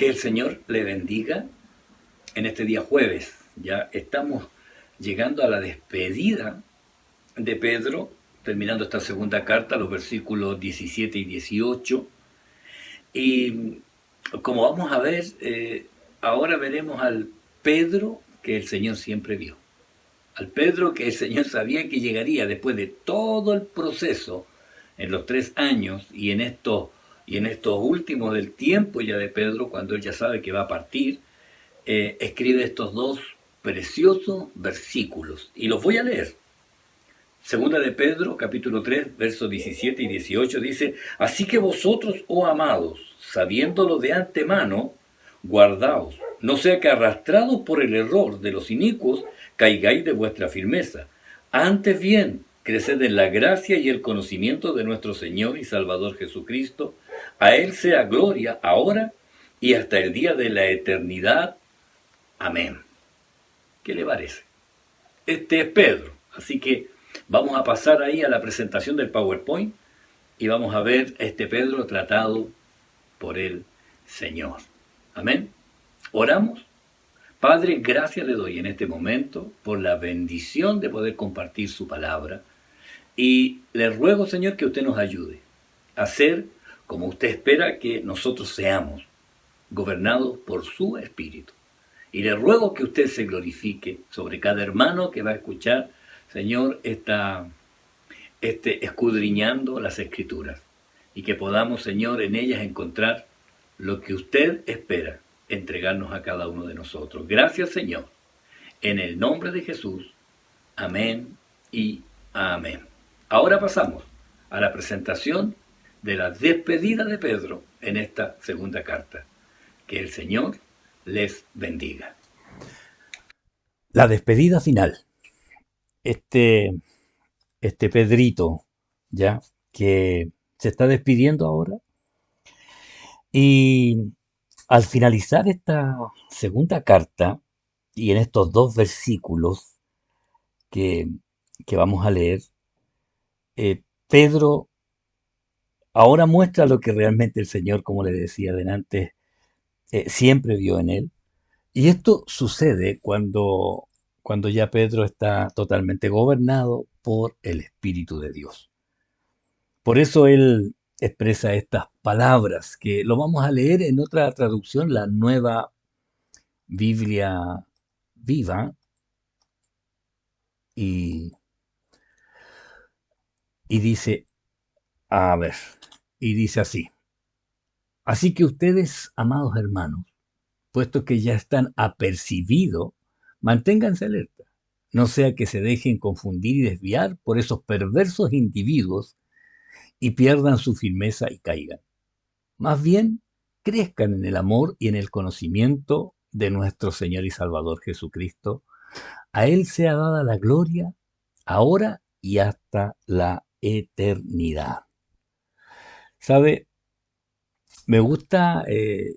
Que el Señor le bendiga en este día jueves. Ya estamos llegando a la despedida de Pedro, terminando esta segunda carta, los versículos 17 y 18. Y como vamos a ver, ahora veremos al Pedro que el Señor siempre vio. Al Pedro que el Señor sabía que llegaría después de todo el proceso en los 3 años y en estos últimos del tiempo ya de Pedro, cuando él ya sabe que va a partir, escribe estos dos preciosos versículos. Y los voy a leer. Segunda de Pedro, capítulo 3, versos 17 y 18 dice: Así que vosotros, oh amados, sabiéndolo de antemano, guardaos, no sea que arrastrados por el error de los inicuos, caigáis de vuestra firmeza. Antes bien, creced en la gracia y el conocimiento de nuestro Señor y Salvador Jesucristo. A Él sea gloria ahora y hasta el día de la eternidad. Amén. ¿Qué le parece? Este es Pedro, así que vamos a pasar ahí a la presentación del PowerPoint y vamos a ver a este Pedro tratado por el Señor. Amén. Oramos. Padre, gracias le doy en este momento por la bendición de poder compartir su palabra y le ruego, Señor, que usted nos ayude a ser como usted espera que nosotros seamos, gobernados por su Espíritu. Y le ruego que usted se glorifique sobre cada hermano que va a escuchar, Señor, escudriñando las Escrituras. Y que podamos, Señor, en ellas encontrar lo que usted espera entregarnos a cada uno de nosotros. Gracias, Señor. En el nombre de Jesús. Amén y amén. Ahora pasamos a la presentación de la despedida de Pedro en esta segunda carta. Que el Señor les bendiga. La despedida final. Este, este Pedrito, ya, que se está despidiendo ahora. Y al finalizar esta segunda carta, y en estos dos versículos que, que vamos a leer, Pedro ahora muestra lo que realmente el Señor, como le decía adelante, siempre vio en él. Y esto sucede cuando ya Pedro está totalmente gobernado por el Espíritu de Dios. Por eso él expresa estas palabras que lo vamos a leer en otra traducción, la Nueva Biblia Viva, y, y dice, a ver, y dice así: Así que ustedes, amados hermanos, puesto que ya están apercibidos, manténganse alerta, no sea que se dejen confundir y desviar por esos perversos individuos y pierdan su firmeza y caigan. Más bien, crezcan en el amor y en el conocimiento de nuestro Señor y Salvador Jesucristo. A Él sea dada la gloria, ahora y hasta la eternidad. ¿Sabe? Me gusta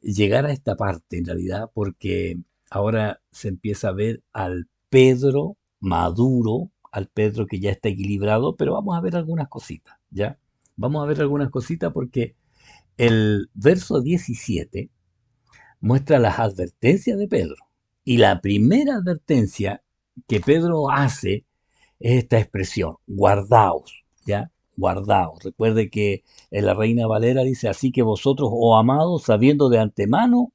llegar a esta parte en realidad porque ahora se empieza a ver al Pedro maduro, al Pedro que ya está equilibrado, pero vamos a ver algunas cositas, ¿ya? Vamos a ver algunas cositas porque el verso 17 muestra las advertencias de Pedro. Y la primera advertencia que Pedro hace es esta expresión: guardaos, ¿ya? Guardaos. Recuerde que en la Reina Valera dice: así que vosotros, oh amados, sabiendo de antemano.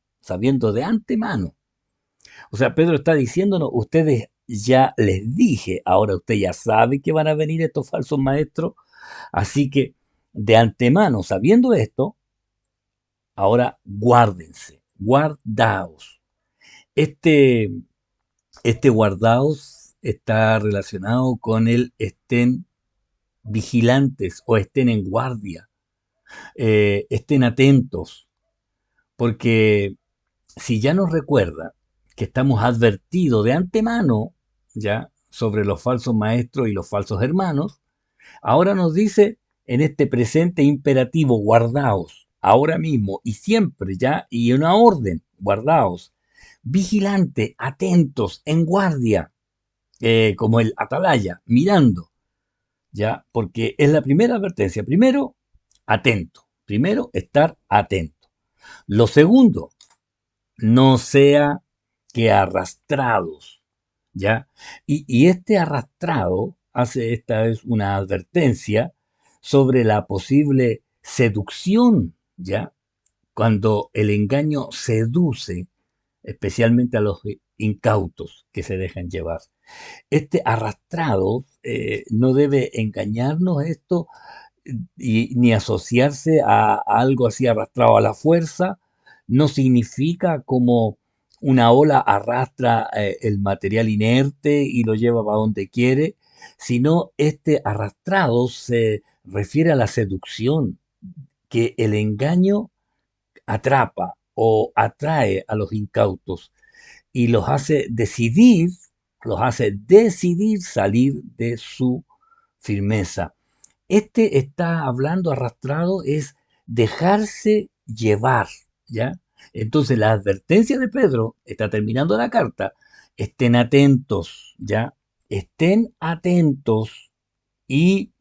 O sea, Pedro está diciéndonos: ustedes ya les dije, ahora usted ya sabe que van a venir estos falsos maestros, así que de antemano, sabiendo esto, ahora guárdense, guardaos. Este, este guardaos está relacionado con el estén vigilantes o estén en guardia, estén atentos, porque si ya nos recuerda que estamos advertidos de antemano ya sobre los falsos maestros y los falsos hermanos, ahora nos dice en este presente imperativo: guardaos, ahora mismo y siempre ya, y una orden: guardaos, vigilante, atentos, en guardia, como el atalaya, mirando, ya, porque es la primera advertencia. Primero, atento. Primero, estar atento. Lo segundo, no sea que arrastrados, ¿ya? Y este arrastrado hace esta vez una advertencia sobre la posible seducción, ¿ya? Cuando el engaño seduce, especialmente a los incautos que se dejan llevar. Este arrastrado no debe engañarnos esto ni asociarse a algo así arrastrado a la fuerza. No significa como una ola arrastra el material inerte y lo lleva para donde quiere, sino este arrastrado se refiere a la seducción, que el engaño atrapa o atrae a los incautos y los hace decidir salir de su firmeza. Este está hablando arrastrado es dejarse llevar, ¿ya? Entonces la advertencia de Pedro está terminando la carta. Estén atentos, ¿ya? Estén atentos y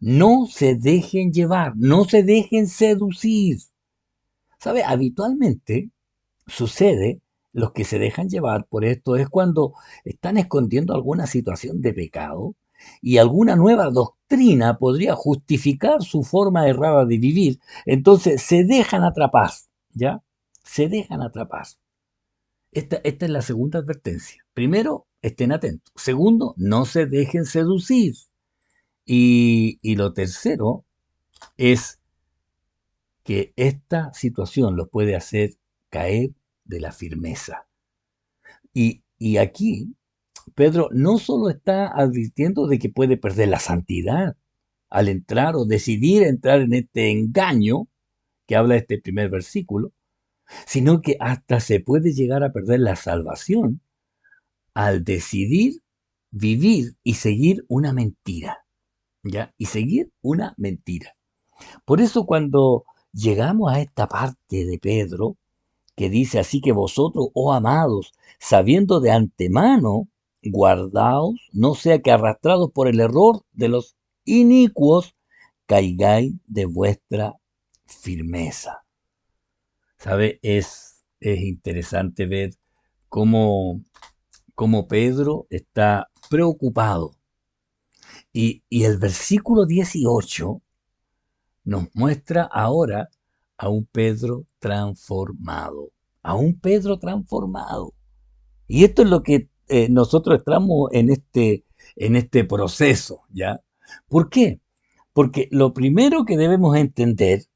no se dejen llevar, no se dejen seducir. ¿Sabe? Habitualmente sucede, los que se dejan llevar por esto es cuando están escondiendo alguna situación de pecado y alguna nueva doctrina podría justificar su forma errada de vivir. Entonces se dejan atrapar, ¿ya? Se dejan atrapar. Esta es la segunda advertencia. Primero, estén atentos. Segundo, no se dejen seducir. Y lo tercero es que esta situación los puede hacer caer de la firmeza. Y aquí Pedro no solo está advirtiendo de que puede perder la santidad al entrar o decidir entrar en este engaño que habla este primer versículo, sino que hasta se puede llegar a perder la salvación al decidir vivir y seguir una mentira, ¿ya? Y seguir una mentira. Por eso cuando llegamos a esta parte de Pedro, que dice así que vosotros, oh amados, sabiendo de antemano, guardaos, no sea que arrastrados por el error de los inicuos, caigáis de vuestra firmeza. ¿Sabe? Es interesante ver cómo, cómo Pedro está preocupado. Y el versículo 18 nos muestra ahora a un Pedro transformado, a un Pedro transformado. Y esto es lo que nosotros estamos en este proceso, ¿ya? ¿Por qué? Porque lo primero que debemos entender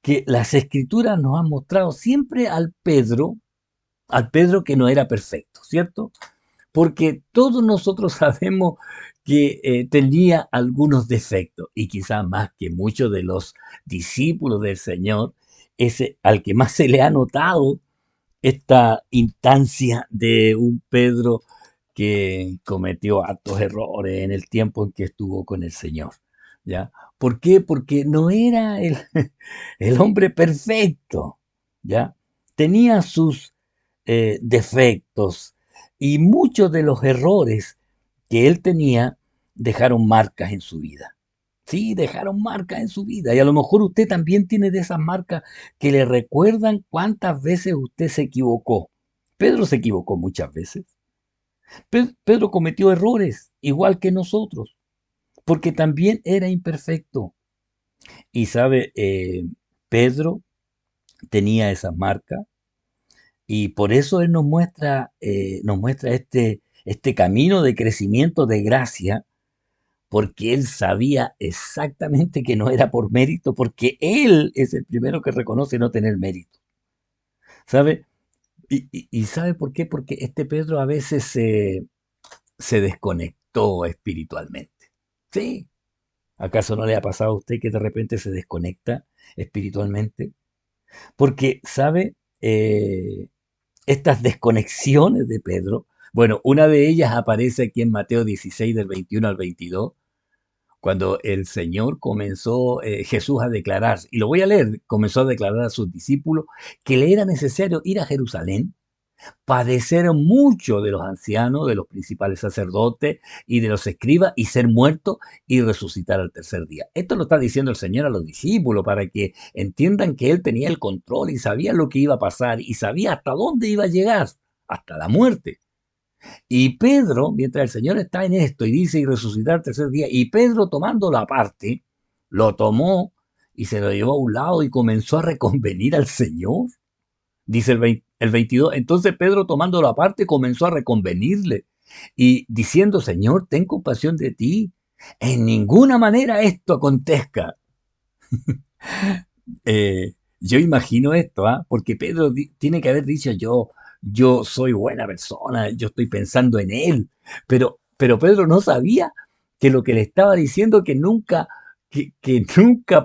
que las escrituras nos han mostrado siempre al Pedro que no era perfecto, ¿cierto? Porque todos nosotros sabemos que tenía algunos defectos y quizás más que muchos de los discípulos del Señor, ese al que más se le ha notado esta instancia de un Pedro que cometió hartos errores en el tiempo en que estuvo con el Señor. ¿Ya? ¿Por qué? Porque no era el hombre perfecto. ¿Ya? Tenía sus defectos y muchos de los errores que él tenía dejaron marcas en su vida. Sí, dejaron marcas en su vida. Y a lo mejor usted también tiene de esas marcas que le recuerdan cuántas veces usted se equivocó. Pedro se equivocó muchas veces. Pedro cometió errores, igual que nosotros, porque también era imperfecto. Y sabe, Pedro tenía esas marcas y por eso él nos muestra este camino de crecimiento de gracia, porque él sabía exactamente que no era por mérito, porque él es el primero que reconoce no tener mérito. ¿Sabe? Y ¿sabe por qué? Porque este Pedro a veces se desconectó espiritualmente. ¿Sí? ¿Acaso no le ha pasado a usted que de repente se desconecta espiritualmente? Porque, ¿sabe? Estas desconexiones de Pedro, bueno, una de ellas aparece aquí en Mateo 16 del 21 al 22, cuando el Señor comenzó, Jesús a declarar, y lo voy a leer, comenzó a declarar a sus discípulos que le era necesario ir a Jerusalén padecer mucho de los ancianos, de los principales sacerdotes y de los escribas, y ser muerto y resucitar al tercer día. Esto lo está diciendo el Señor a los discípulos para que entiendan que Él tenía el control y sabía lo que iba a pasar y sabía hasta dónde iba a llegar, hasta la muerte. Y Pedro, mientras el Señor está en esto y dice y resucitar al tercer día, y Pedro tomando la parte, lo tomó y se lo llevó a un lado y comenzó a reconvenir al Señor. Dice el 22, entonces Pedro tomándolo aparte comenzó a reconvenirle y diciendo, Señor, ten compasión de ti, en ninguna manera esto acontezca. Yo imagino esto, ¿ah? Porque Pedro tiene que haber dicho, yo soy buena persona, yo estoy pensando en él, pero Pedro no sabía que lo que le estaba diciendo que nunca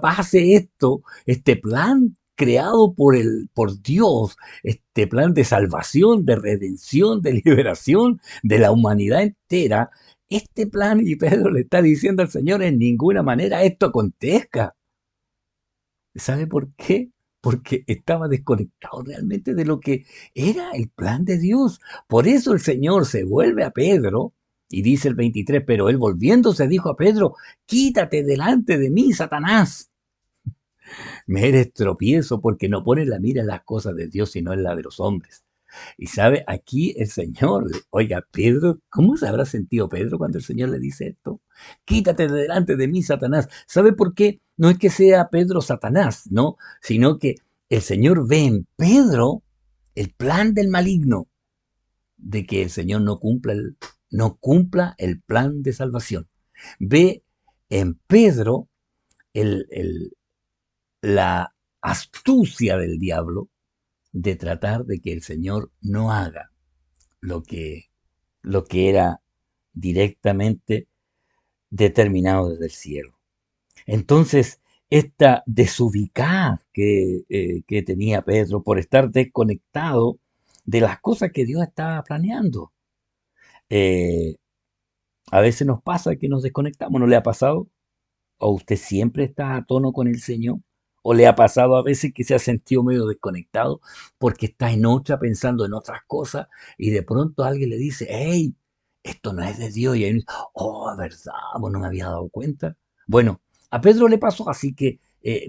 pase esto, este plan creado por Dios, este plan de salvación, de redención, de liberación de la humanidad entera, este plan, y Pedro le está diciendo al Señor, en ninguna manera esto acontezca. ¿Sabe por qué? Porque estaba desconectado realmente de lo que era el plan de Dios. Por eso el Señor se vuelve a Pedro y dice el 23, pero él volviéndose dijo a Pedro, quítate delante de mí, Satanás. Me eres tropiezo porque no pones la mira en las cosas de Dios, sino en la de los hombres. Y sabe, aquí el Señor, oiga, Pedro, ¿cómo se habrá sentido Pedro cuando el Señor le dice esto? Quítate de delante de mí, Satanás. ¿Sabe por qué? No es que sea Pedro Satanás, ¿no? Sino que el Señor ve en Pedro el plan del maligno de que el Señor no cumpla el plan de salvación. Ve en Pedro el, el- la astucia del diablo de tratar de que el Señor no haga lo que, lo que era directamente determinado desde el cielo. Entonces, esta desubicada que tenía Pedro por estar desconectado de las cosas que Dios estaba planeando. Eh, a veces nos pasa que nos desconectamos, ¿no le ha pasado? ¿O usted siempre está a tono con el Señor? ¿O le ha pasado a veces que se ha sentido medio desconectado porque está en otra, pensando en otras cosas y de pronto alguien le dice, hey, esto no es de Dios? Y ahí uno dice, oh, verdad, pues no me había dado cuenta. Bueno, a Pedro le pasó, así que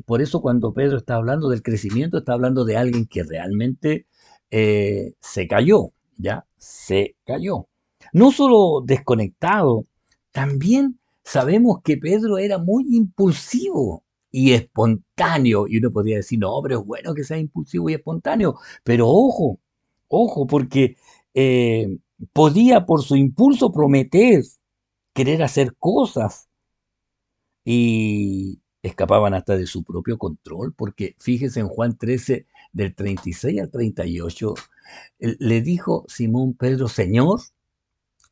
por eso cuando Pedro está hablando del crecimiento, está hablando de alguien que realmente se cayó, ¿ya? Se cayó. No solo desconectado, también sabemos que Pedro era muy impulsivo y espontáneo. Y uno podría decir, no, pero es bueno que sea impulsivo y espontáneo. Pero ojo, ojo, porque eh, podía por su impulso prometer, querer hacer cosas y escapaban hasta de su propio control. Porque fíjese en Juan 13, del 36 al 38, le dijo Simón Pedro, Señor,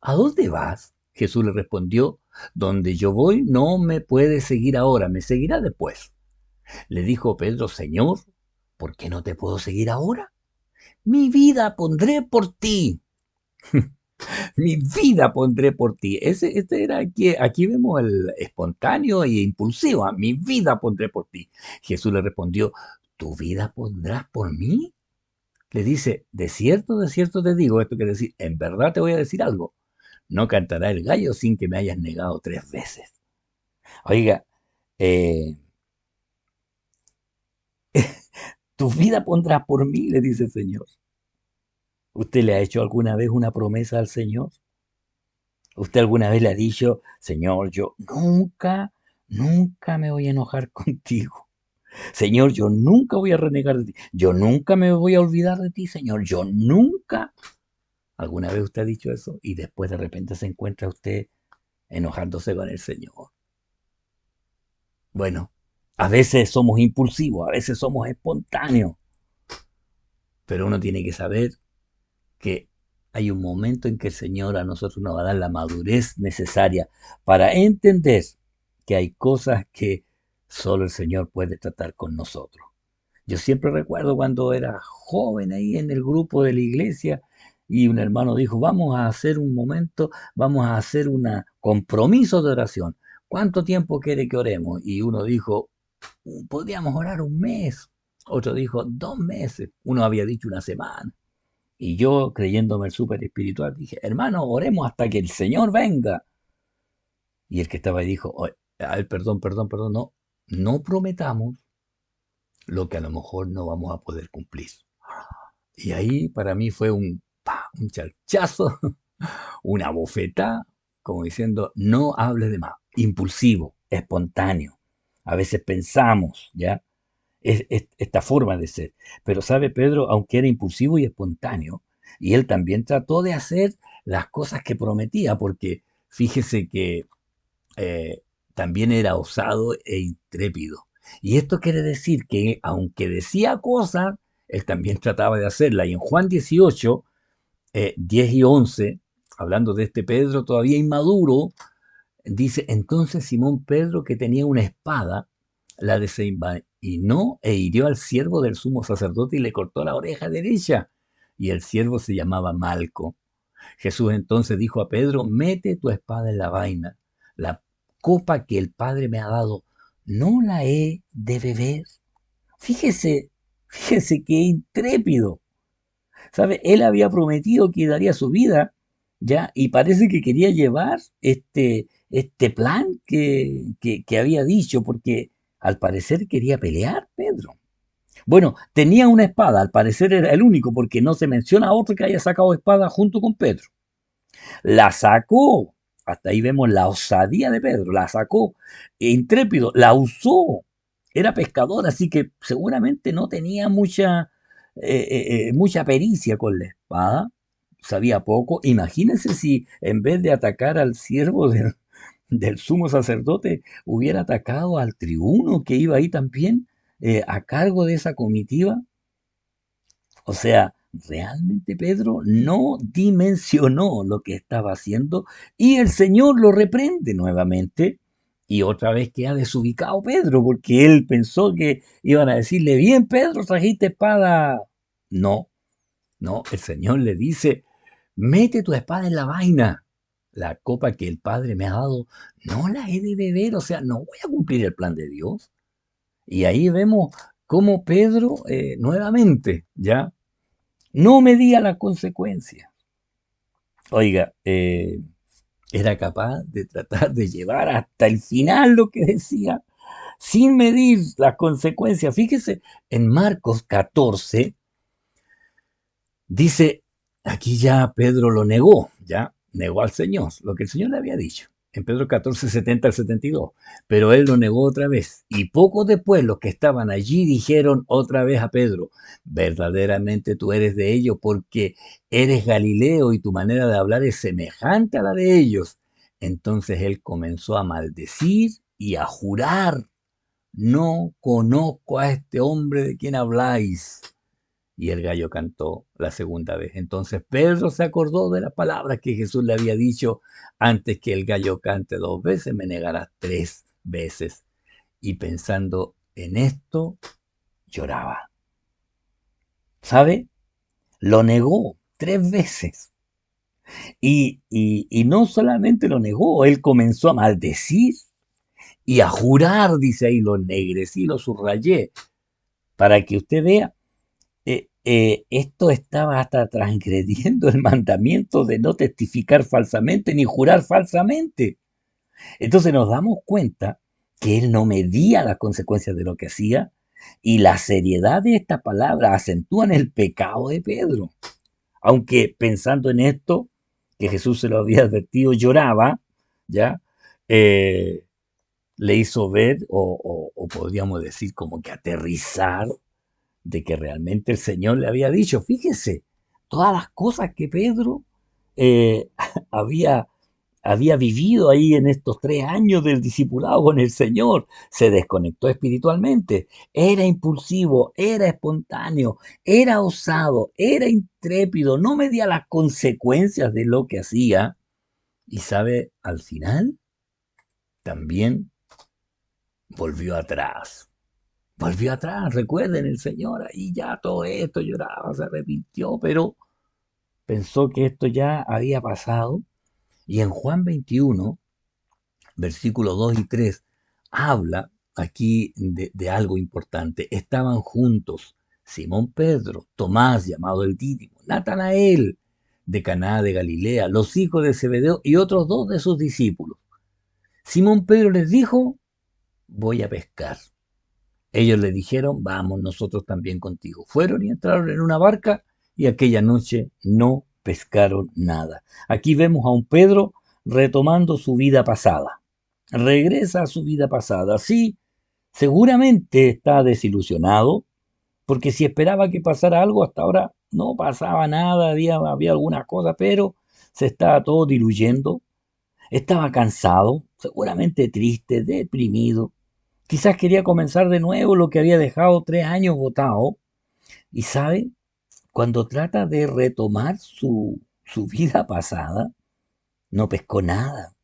¿a dónde vas? Jesús le respondió, donde yo voy no me puedes seguir ahora, me seguirá después. Le dijo Pedro, Señor, ¿por qué no te puedo seguir ahora? Mi vida pondré por ti, mi vida pondré por ti. Este era aquí vemos el espontáneo e impulsivo, mi vida pondré por ti. Jesús le respondió, ¿tu vida pondrás por mí? Le dice, de cierto te digo, esto quiere decir, en verdad te voy a decir algo. No cantará el gallo sin que me hayas negado 3 veces. Oiga, eh, tu vida pondrás por mí, le dice el Señor. ¿Usted le ha hecho alguna vez una promesa al Señor? ¿Usted alguna vez le ha dicho, Señor, yo nunca me voy a enojar contigo? Señor, yo nunca voy a renegar de ti. Yo nunca me voy a olvidar de ti, Señor. Yo nunca. ¿Alguna vez usted ha dicho eso? Y después de repente se encuentra usted enojándose con el Señor. Bueno, a veces somos impulsivos, a veces somos espontáneos, pero uno tiene que saber que hay un momento en que el Señor a nosotros nos va a dar la madurez necesaria para entender que hay cosas que solo el Señor puede tratar con nosotros. Yo siempre recuerdo cuando era joven ahí en el grupo de la iglesia y un hermano dijo, vamos a hacer un momento, vamos a hacer un compromiso de oración. ¿Cuánto tiempo quiere que oremos? Y uno dijo, podríamos orar un mes. Otro dijo 2 meses. Uno había dicho una semana. Y yo, creyéndome el súper espiritual, dije, hermano, oremos hasta que el Señor venga. Y el que estaba ahí dijo, "Oye, ay, perdón, perdón, perdón, no, no prometamos lo que a lo mejor no vamos a poder cumplir". Y ahí para mí fue un charchazo, una bofetada, como diciendo, no hables de más, impulsivo, espontáneo. A veces pensamos, ¿ya? Es esta forma de ser. Pero sabe Pedro, aunque era impulsivo y espontáneo, y él también trató de hacer las cosas que prometía, porque fíjese que eh, también era osado e intrépido. Y esto quiere decir que aunque decía cosas, él también trataba de hacerlas. Y en Juan 18, 10 y 11, hablando de este Pedro todavía inmaduro, dice, entonces Simón Pedro, que tenía una espada, la desenvainó e hirió al siervo del sumo sacerdote y le cortó la oreja derecha. Y el siervo se llamaba Malco. Jesús entonces dijo a Pedro, mete tu espada en la vaina. La copa que el Padre me ha dado, ¿no la he de beber? Fíjese, fíjese qué intrépido. ¿Sabe? Él había prometido que daría su vida, ¿ya? Y parece que quería llevar este plan que había dicho, porque al parecer quería pelear, Pedro. Bueno, tenía una espada, al parecer era el único, porque no se menciona a otro que haya sacado espada junto con Pedro. La sacó, hasta ahí vemos la osadía de Pedro, la sacó, intrépido, la usó. Era pescador, así que seguramente no tenía mucha pericia con la espada, sabía poco. Imagínense si en vez de atacar al siervo del sumo sacerdote, hubiera atacado al tribuno que iba ahí también a cargo de esa comitiva. O sea, realmente Pedro no dimensionó lo que estaba haciendo y el Señor lo reprende nuevamente. Y otra vez queda desubicado Pedro, porque él pensó que iban a decirle, bien Pedro, trajiste espada. No, no, el Señor le dice, mete tu espada en la vaina. La copa que el Padre me ha dado, no la he de beber, o sea, no voy a cumplir el plan de Dios. Y ahí vemos cómo Pedro nuevamente, ¿ya? No medía las consecuencias. Oiga, era capaz de tratar de llevar hasta el final lo que decía, sin medir las consecuencias. Fíjese, en Marcos 14 dice, aquí ya Pedro lo negó, ya negó al Señor, lo que el Señor le había dicho. En Pedro 14, 70 al 72. Pero él lo negó otra vez. Y poco después los que estaban allí dijeron otra vez a Pedro, verdaderamente tú eres de ellos porque eres Galileo y tu manera de hablar es semejante a la de ellos. Entonces él comenzó a maldecir y a jurar, no conozco a este hombre de quien habláis. Y el gallo cantó la segunda vez. Entonces Pedro se acordó de las palabras que Jesús le había dicho, antes que el gallo cante dos veces, me negarás tres veces. Y pensando en esto, lloraba. ¿Sabe? Lo negó tres veces. Y no solamente lo negó, él comenzó a maldecir y a jurar, dice ahí, lo ennegrecí, lo subrayé, para que usted vea esto estaba hasta transgrediendo el mandamiento de no testificar falsamente ni jurar falsamente. Entonces nos damos cuenta que él no medía las consecuencias de lo que hacía y la seriedad de esta palabra acentúan el pecado de Pedro. Aunque pensando en esto, que Jesús se lo había advertido, lloraba, ¿ya? Eh, Le hizo ver, o podríamos decir como que aterrizar de que realmente el Señor le había dicho, fíjese, todas las cosas que Pedro eh, había, había vivido ahí en estos 3 años del discipulado con el Señor, se desconectó espiritualmente, era impulsivo, era espontáneo, era osado, era intrépido, no medía las consecuencias de lo que hacía y sabe, al final también volvió atrás. Volvió atrás, recuerden, el Señor ahí ya todo esto lloraba, se arrepintió, pero pensó que esto ya había pasado. Y en Juan 21, versículos 2 y 3, habla aquí de algo importante. Estaban juntos, Simón Pedro, Tomás, llamado el Dídimo, Natanael, de Caná de Galilea, los hijos de Zebedeo y otros dos de sus discípulos. Simón Pedro les dijo, voy a pescar. Ellos le dijeron, vamos nosotros también contigo. Fueron y entraron en una barca y aquella noche no pescaron nada. Aquí vemos a un Pedro retomando su vida pasada. Regresa a su vida pasada. Sí, seguramente está desilusionado, porque si esperaba que pasara algo, hasta ahora no pasaba nada, había alguna cosa, pero se estaba todo diluyendo. Estaba cansado, seguramente triste, deprimido. Quizás quería comenzar de nuevo lo que había dejado 3 años botado. Y sabe, cuando trata de retomar su vida pasada, no pescó nada.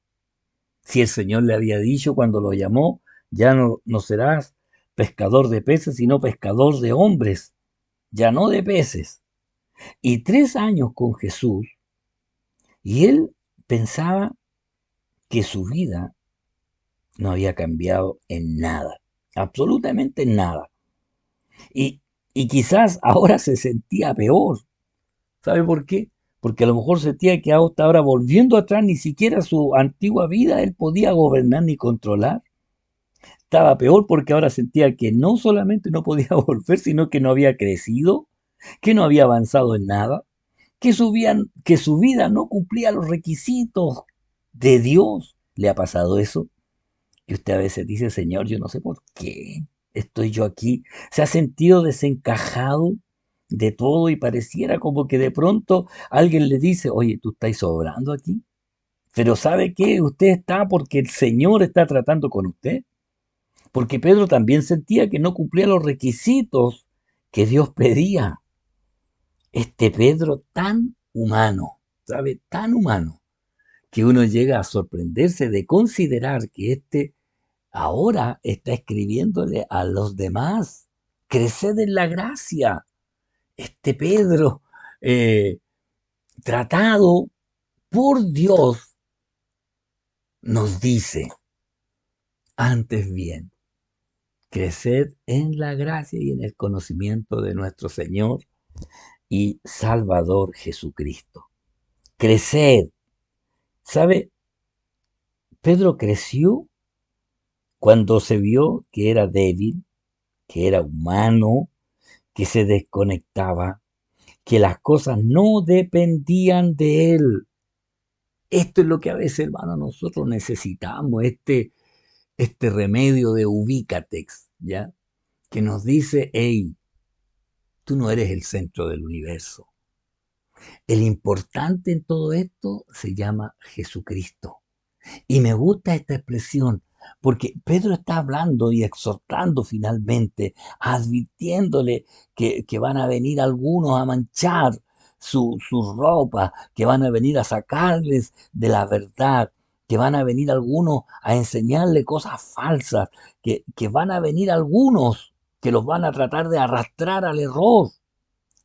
Si el Señor le había dicho cuando lo llamó, ya no serás pescador de peces, sino pescador de hombres, ya no de peces. Y 3 años con Jesús, y él pensaba que su vida no había cambiado en nada, absolutamente en nada. Y, y quizás ahora se sentía peor. ¿Sabe por qué? Porque a lo mejor sentía que hasta ahora volviendo atrás ni siquiera su antigua vida él podía gobernar ni controlar. Estaba peor porque ahora sentía que no solamente no podía volver, sino que no había crecido, que no había avanzado en nada, que su vida no cumplía los requisitos de Dios. ¿Le ha pasado eso? Y usted a veces dice, Señor, yo no sé por qué estoy yo aquí. Se ha sentido desencajado de todo y pareciera como que de pronto alguien le dice, oye, tú estás sobrando aquí. Pero ¿sabe qué? Usted está porque el Señor está tratando con usted. Porque Pedro también sentía que no cumplía los requisitos que Dios pedía. Este Pedro tan humano, ¿sabe? Tan humano, que uno llega a sorprenderse de considerar que ahora está escribiéndole a los demás. Creced en la gracia. Este Pedro, eh, tratado por Dios, nos dice, antes bien, creced en la gracia y en el conocimiento de nuestro Señor y Salvador Jesucristo. Creced. ¿Sabe? Pedro creció cuando se vio que era débil, que era humano, que se desconectaba, que las cosas no dependían de él. Esto es lo que a veces, hermano, nosotros necesitamos, este remedio de Ubicatex, ¿ya? Que nos dice, hey, tú no eres el centro del universo. El importante en todo esto se llama Jesucristo. Y me gusta esta expresión, porque Pedro está hablando y exhortando finalmente, advirtiéndole que van a venir algunos a manchar su ropa, que van a venir a sacarles de la verdad, que van a venir algunos a enseñarle cosas falsas, que van a venir algunos que los van a tratar de arrastrar al error,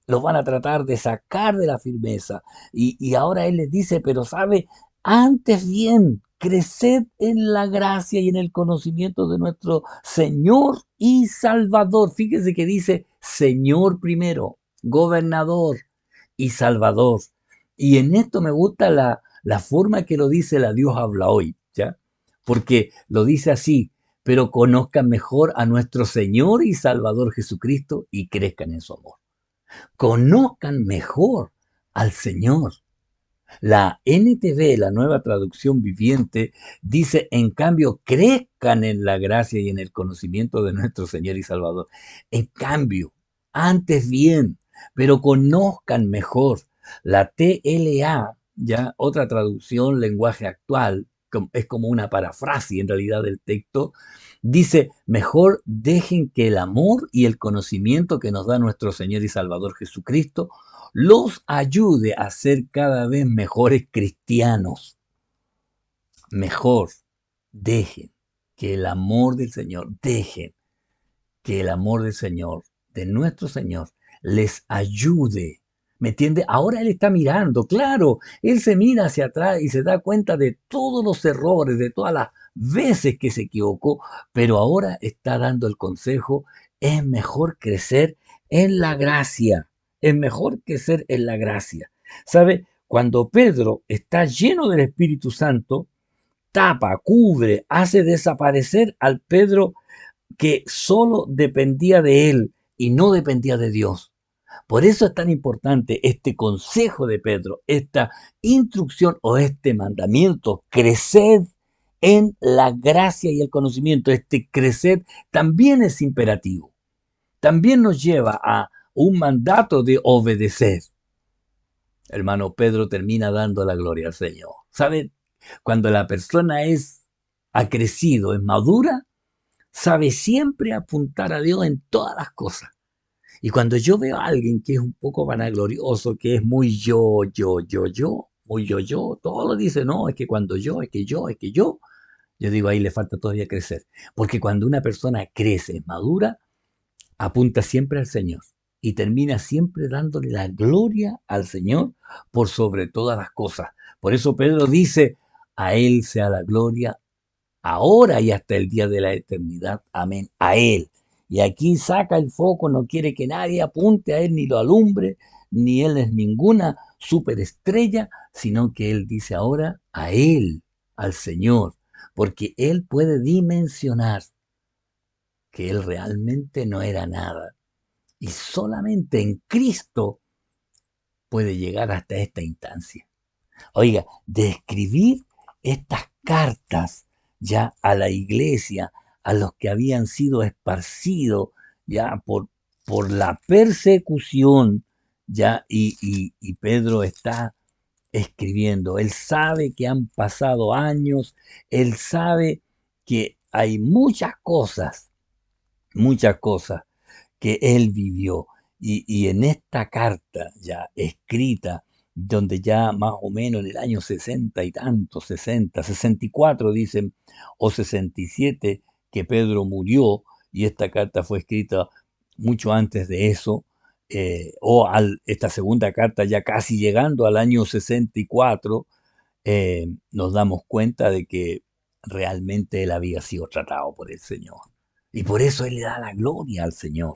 los van a tratar de sacar de la firmeza. Y ahora él les dice, pero sabe, antes bien, creced en la gracia y en el conocimiento de nuestro Señor y Salvador. Fíjese que dice Señor primero, gobernador y Salvador. Y en esto me gusta la forma que lo dice la Dios habla hoy, ¿ya? Porque lo dice así, pero conozcan mejor a nuestro Señor y Salvador Jesucristo y crezcan en su amor. Conozcan mejor al Señor. La NTV, la nueva traducción viviente, dice, en cambio, crezcan en la gracia y en el conocimiento de nuestro Señor y Salvador. En cambio, antes bien, pero conozcan mejor. La TLA, ya otra traducción, lenguaje actual, es como una parafrasis en realidad del texto, dice, mejor dejen que el amor y el conocimiento que nos da nuestro Señor y Salvador Jesucristo los ayude a ser cada vez mejores cristianos. Mejor, dejen que el amor del Señor, dejen que el amor del Señor, de nuestro Señor, les ayude. ¿Me entiende? Ahora Él está mirando, claro, Él se mira hacia atrás y se da cuenta de todos los errores, de todas las veces que se equivocó, pero ahora está dando el consejo, es mejor crecer en la gracia. Es mejor crecer en la gracia. ¿Sabe? Cuando Pedro está lleno del Espíritu Santo, tapa, cubre, hace desaparecer al Pedro que solo dependía de él y no dependía de Dios. Por eso es tan importante este consejo de Pedro, esta instrucción o este mandamiento, crecer en la gracia y el conocimiento. Este crecer también es imperativo, también nos lleva a un mandato de obedecer. Hermano, Pedro termina dando la gloria al Señor. ¿Sabe? Cuando la persona ha crecido, es madura, sabe siempre apuntar a Dios en todas las cosas. Y cuando yo veo a alguien que es un poco vanaglorioso, que es muy muy todo lo dice, no, es que cuando yo digo, ahí le falta todavía crecer. Porque cuando una persona crece, es madura, apunta siempre al Señor y termina siempre dándole la gloria al Señor por sobre todas las cosas. Por eso Pedro dice, a Él sea la gloria ahora y hasta el día de la eternidad. Amén. A Él. Y aquí saca el foco, no quiere que nadie apunte a Él ni lo alumbre, ni Él es ninguna superestrella, sino que Él dice ahora a Él, al Señor, porque Él puede dimensionar que Él realmente no era nada. Y solamente en Cristo puede llegar hasta esta instancia. Oiga, de escribir estas cartas ya a la iglesia, a los que habían sido esparcidos ya por la persecución, ya, y Pedro está escribiendo. Él sabe que han pasado años, él sabe que hay muchas cosas que él vivió. Y en esta carta ya escrita, donde ya más o menos en el año 60 y tanto, 64 dicen, o 67, que Pedro murió, y esta carta fue escrita mucho antes de eso, esta segunda carta ya casi llegando al año 64, nos damos cuenta de que realmente él había sido tratado por el Señor. Y por eso él le da la gloria al Señor.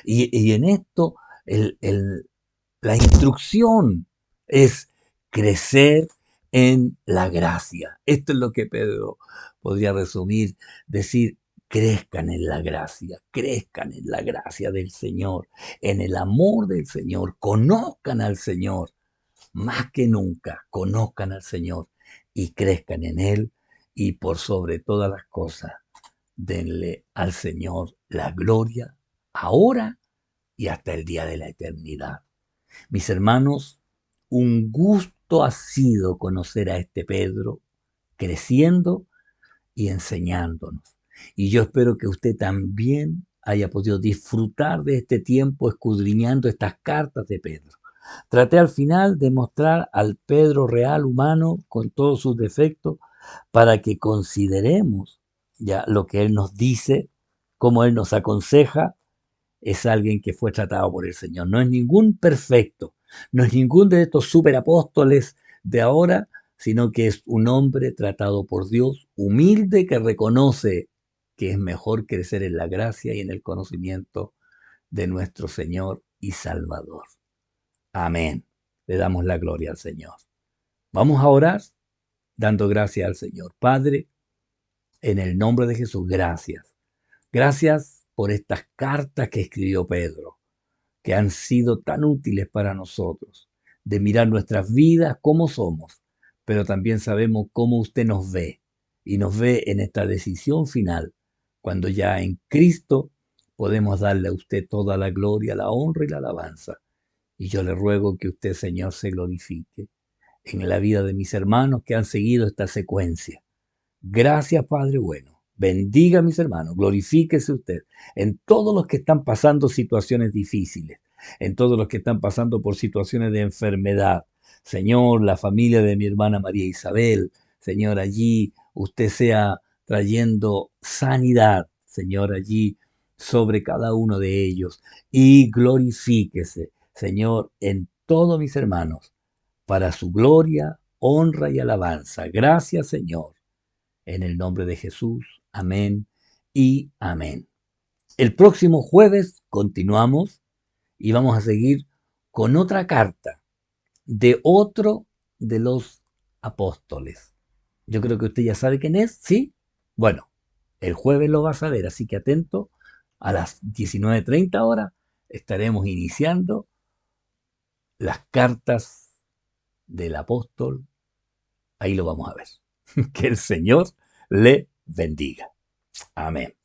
Y en esto, el, el- la instrucción es crecer en la gracia. Esto es lo que Pedro podría resumir, decir, crezcan en la gracia del Señor, en el amor del Señor, conozcan al Señor más que nunca, conozcan al Señor y crezcan en Él y por sobre todas las cosas, denle al Señor la gloria ahora y hasta el día de la eternidad. Mis hermanos, un gusto ha sido conocer a este Pedro creciendo y enseñándonos. Y yo espero que usted también haya podido disfrutar de este tiempo escudriñando estas cartas de Pedro. Traté al final de mostrar al Pedro real humano con todos sus defectos para que consideremos ya lo que él nos dice, cómo él nos aconseja. Es alguien que fue tratado por el Señor. No es ningún perfecto, no es ningún de estos superapóstoles de ahora, sino que es un hombre tratado por Dios, humilde, que reconoce que es mejor crecer en la gracia y en el conocimiento de nuestro Señor y Salvador. Amén. Le damos la gloria al Señor. Vamos a orar dando gracias al Señor. Padre, en el nombre de Jesús, gracias. Gracias por estas cartas que escribió Pedro, que han sido tan útiles para nosotros, de mirar nuestras vidas como somos, pero también sabemos cómo usted nos ve y nos ve en esta decisión final, cuando ya en Cristo podemos darle a usted toda la gloria, la honra y la alabanza. Y yo le ruego que usted, Señor, se glorifique en la vida de mis hermanos que han seguido esta secuencia. Gracias, Padre bueno. Bendiga a mis hermanos, glorifíquese usted en todos los que están pasando situaciones difíciles, en todos los que están pasando por situaciones de enfermedad. Señor, la familia de mi hermana María Isabel, Señor, allí usted sea trayendo sanidad, Señor, allí sobre cada uno de ellos. Y glorifíquese, Señor, en todos mis hermanos, para su gloria, honra y alabanza. Gracias, Señor. En el nombre de Jesús. Amén y amén. El próximo jueves continuamos y vamos a seguir con otra carta de otro de los apóstoles. Yo creo que usted ya sabe quién es, ¿sí? Bueno, el jueves lo va a saber, así que atento, a las 19:30 horas estaremos iniciando las cartas del apóstol. Ahí lo vamos a ver. Que el Señor le bendiga. Amén.